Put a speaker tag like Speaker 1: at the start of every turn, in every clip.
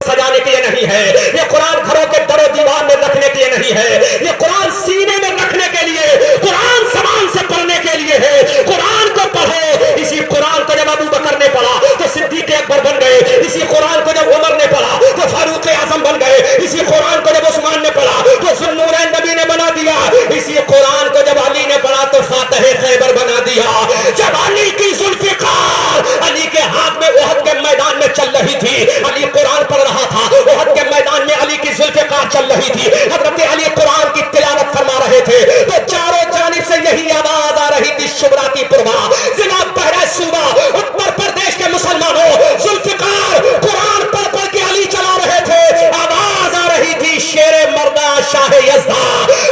Speaker 1: سجانے کے لیے نہیں ہے، یہ قرآن گھروں کے در و دیوار میں رکھنے کے لیے نہیں ہے، یہ قرآن سینے میں رکھنے کے لیے، قرآن زبان سے پڑھنے کے لیے ہے۔ قرآن کو پڑھو۔ اسی قرآن کو جب ابو بکر نے پڑھا تو صدیق اکبر بن گئے، اسی قرآن کو جب عمر نے پڑھا تو فاروق اعظم بن گئے، اسی قرآن کو جب عثمان نے پڑھا تو ذوالنورین نبی نے بنا دیا، اسی قرآن کو جب علی نے پڑھا تو فاتح خیبر بنا دیا۔ جب علی کی ذوالفقار علی کے ہاتھ میں احد کے میدان میں چل رہی تھی، علی قرآن پڑھ رہا تھا، احد کے میدان میں علی کی ذوالفقار چل رہی تھی، حضرت علی قرآن کی تلاوت فرما رہے تھے تو چاروں جانب سے یہی آواز آ رہی تھی، شبرا کی پروا، ضلع بحرہ صوبہ اتر پردیش کے مسلمانوں، ذوالفقار قرآن پڑھ پڑھ کے علی چلا رہے تھے، آواز آ رہی تھی، شیر مردہ شاہ یزدہ،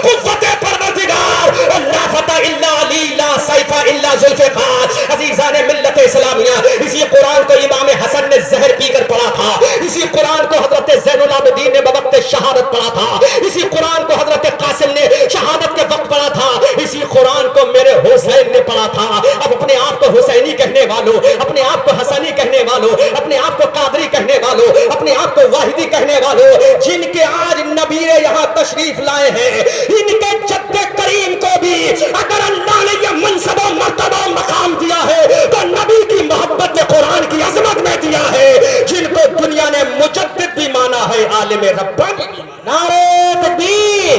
Speaker 1: قوت پروردگار، لا فتح الا علی، لا سیف الا ذوالفقار۔ عزیزان ملت اسلامیہ، اسی قرآن کو امام حسن نے زہر پی کر پڑھا تھا، اسی قرآن کو حضرت زین العابدین نے بوقت شہادت پڑھا تھا، اسی قرآن کو حضرت قاسم نے شہادت کے وقت پڑھا تھا، اسی قرآن کو میرے حسین نے پڑھا تھا۔ اب اپنے آپ کو حسینی کہنے والوں، اپنے آپ کو حسنی کہنے والوں، اپنے آپ کو قادری کہنے والوں، اپنے آپ کو واحدی کہنے والوں، جن کے آج نبی یہاں تشریف لائے ہیں، ان کے جد کریم کو بھی اگر اللہ نے یہ منصب و مرتبہ و مقام دیا ہے تو نبی کی محبت نے قرآن کی عظمت میں دیا ہے، جن کو دنیا نے مجدد بھی مانا ہے، عالم ربانی بھی مانا۔ نعرہ تکبیر،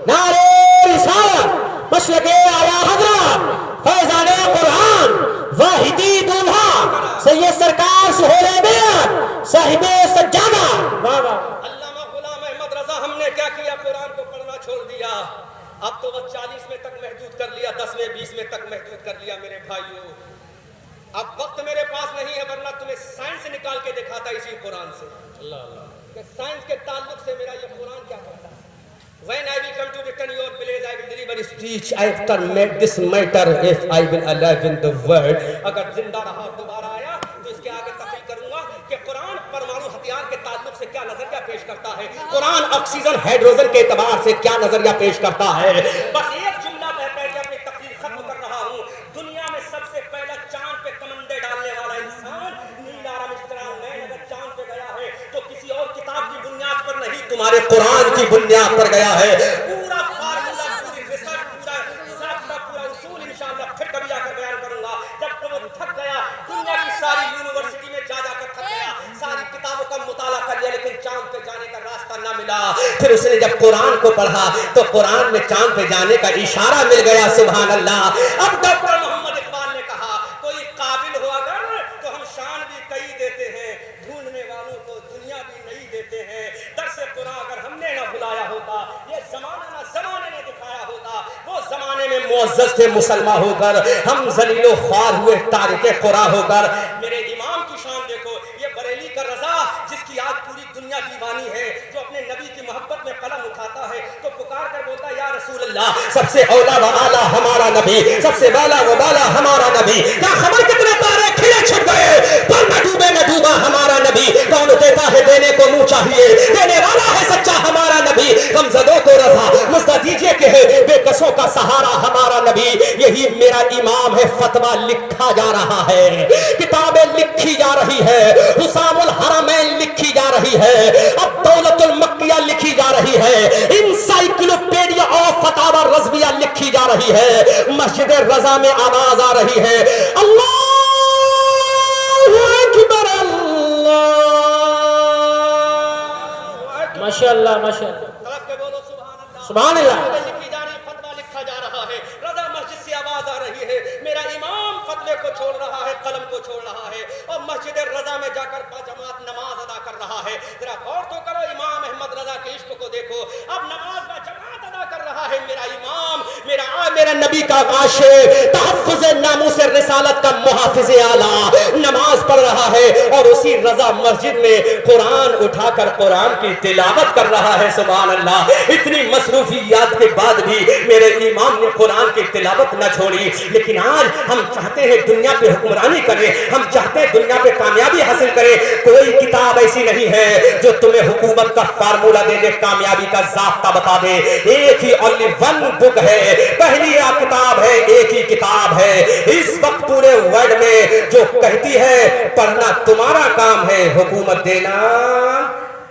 Speaker 1: نعرہ رسالت، مشرق اعلیٰ حضرت فیضان قرآن، واحدی دولہا سید سرکار سہیل بیعت صاحب سجادہ۔ علامہ غلام احمد رضا، ہم نے کیا کیا؟ قرآن کو پڑھنا چھوڑ دیا، اب تو وہ 40 میں تک محدود کر لیا، 10 میں 20 میں تک محدود کر لیا۔ میرے بھائیوں، اب وقت میرے پاس نہیں ہے، ورنہ تمہیں سائنس نکال کے دکھاتا اسی قرآن سے، کہ سائنس کے تعلق سے میرا یہ قرآن کیا کہتا ہے۔ When I will come to return your village, I will deliver speech after this matter if I will alive in the world. اگر زندہ رہا دوبارہ آیا تو اس کے آگے تفصیل کروں گا کہ قرآن پرمانو ہتھیار کے تعلق سے کیا نظریہ پیش کرتا ہے، قرآن آکسیجن ہائیڈروجن کے اعتبار سے کیا نظریہ پیش کرتا ہے۔ بس ایک جملہ کہہ کے اپنی تقریر ختم کر رہا ہوں۔ دنیا میں سب سے پہلا چاند پہ کمندے ڈالنے والا انسان نیل آرمسٹرانگ ہے۔ اگر چاند پہ گیا ہے تو کسی اور کتاب کی بنیاد پر نہیں، تمہارے قرآن کی بنیاد پر گیا ہے۔ پورا فارمولا، پوری ریسرچ، پورا ضابطہ، پورا اصول انشاءاللہ پھر کبھی آ کر بیان کروں گا۔ جب تک وہ تھک گیا، دنیا کی ساری یونیورسٹی میں جا کر تھک گیا، ساری کتابوں کا مطالعہ کر لیا، لیکن چاند پہ جانے کا راستہ نہ ملا۔ پھر اس نے جب قرآن کو پڑھا تو قرآن میں چاند پہ جانے کا اشارہ مل گیا۔ سبحان اللہ۔ اب ڈاکٹر محمد اقبال نے کہا، کوئی قابل ہو اگر تو ہم شان بھی کئی دیتے ہیں، ڈھونڈنے والوں کو دنیا بھی نہیں دیتے ہیں۔ درس قرآن اگر ہم نے نہ بلایا ہوتا، یہ زمانہ نہ زمانے نے دکھایا ہوتا، وہ زمانے میں معزز تھے مسلمان ہو کر، ہم ذلیل و خوار ہوئے تارک قرآن ہو کر۔ میرے امام کی شان دیکھو، یہ بریلی کا رضا جس کی آج پوری دنیا دیوانی ہے، جو اپنے نبی کی محبت میں قلم اٹھاتا ہے تو پکار کر بولتا ہے یا رسول اللہ، سب سے اولا و اعلیٰ ہمارا نبی، سب سے بالا و بالا ہمارا نبی۔ کیا خبر کتنے تارے کھلے چھپ گئے، پر نہ ڈوبے نہ ڈوبا ہمارا نبی۔ کون دیتا ہے دینے کو منہ چاہیے، دینے والا ہے سچا ہمارا نبی۔ غمزدوں کو رضا مزدہ دیجئے کہ ہے بے کسوں کا سہارا ہمارا نبی۔ یہی میرا امام ہے، فتویٰ لکھا جا رہا ہے، کتابیں لکھی جا رہی ہے، حسام الحرمین لکھی جا رہی ہے، اب دولت المکیہ لکھی جا رہی ہے، انسائیکلوپیڈیا آف فتاوی رضویہ لکھی جا رہی ہے، مسجد رضا میں آواز آ رہی ہے، اللہ اکبر، اللہ ماشاءاللہ ماشاءاللہ، طرف کے بولو سبحان اللہ، لکھی جا رہی، فتویٰ لکھا جا رہا ہے، رضا مسجد سے آواز آ رہی ہے، میرا امام فتوے کو چھوڑ رہا ہے، قلم کو چھوڑ رہا ہے، اور مسجد رضا میں جا کر باجماعت نماز ادا کر رہا ہے۔ ذرا غور تو کرو، امام احمد رضا کے عشق کو دیکھو، اب نماز باجماعت ادا کر رہا ہے میرا امام، میرا نبی کا عاشق، تحفظ ناموس رسالت کا محافظ اعلیٰ، نماز پڑھ رہا ہے اور اسی رضا مسجد میں قرآن اٹھا کر قرآن کی تلاوت کر رہا ہے۔ سبحان اللہ۔ اتنی مصروفیات کے بعد بھی میرے امام نے قرآن کی تلاوت نہ چھوڑی۔ لیکن آج ہم چاہتے ہیں دنیا پہ حکمرانی کریں، ہم چاہتے ہیں دنیا پہ کامیابی حاصل کریں، کوئی کتاب ایسی نہیں ہے جو تمہیں حکومت کا فارمولہ دے دے، کامیابی کا ضابطہ بتا دے۔ ایک ہی only one book ہے، پہلی کتاب ہے، ایک ہی کتاب ہے اس وقت پورے ورلڈ میں جو کہتی ہے پڑھنا تمہارا کام ہے، حکومت دینا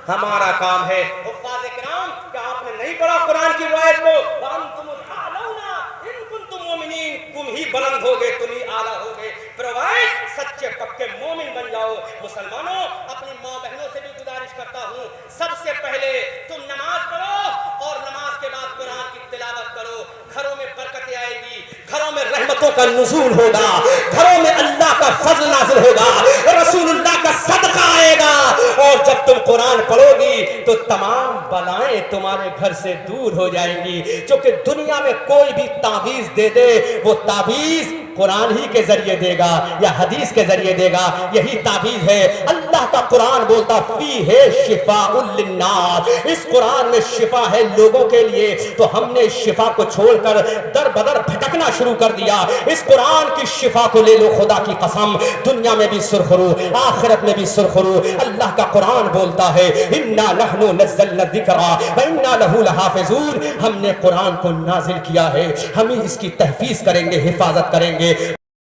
Speaker 1: ہمارا کام ہے حفاظ کرام کہ آپ نے نہیں پڑھا قرآن کی روایت کو وانتم الاعلون ان کنتم مومنین، تم ہی بلند ہوگے، تم ہی اعلیٰ ہوگے، روایت سچے پکے مومن بن جاؤ۔ مسلمانوں اپنی ماں بہنوں سے بھی گزارش کرتا ہوں سب سے پہلے تم نماز پڑھو اور نماز کے بعد قرآن کی تلاوت کرو، گھروں میں برکتیں آئے گی، گھروں میں رحمتوں کا نزول ہوگا، گھروں میں اللہ کا فضل نازل ہوگا، رسول اللہ کا صدقہ آئے گا، اور جب تم قرآن پڑھو گی تو تمام بلائیں تمہارے گھر سے دور ہو جائیں گی۔ کیونکہ دنیا میں کوئی بھی تعویذ دے دے وہ تعویذ قرآن ہی کے ذریعے دے گا یا حدیث کے ذریعے دے گا، یہی تعویذ ہے۔ اللہ کا قرآن بولتا فیہ شفاء للناس، اس قرآن میں شفا ہے لوگوں کے لیے، تو ہم نے شفا کو چھوڑ کر در بدر بھٹکنا شروع کر دیا۔ اس قرآن کی شفا کو لے لو، خدا کی قسم دنیا میں بھی سرخرو آخرت میں بھی سرخرو۔ اللہ کا قرآن بولتا ہے انا نحن نزلنا الذکر وانا لہ لحافظون، ہم نے قرآن کو نازل کیا ہے، ہم ہی اس کی تحفیظ کریں گے، حفاظت کریں گے۔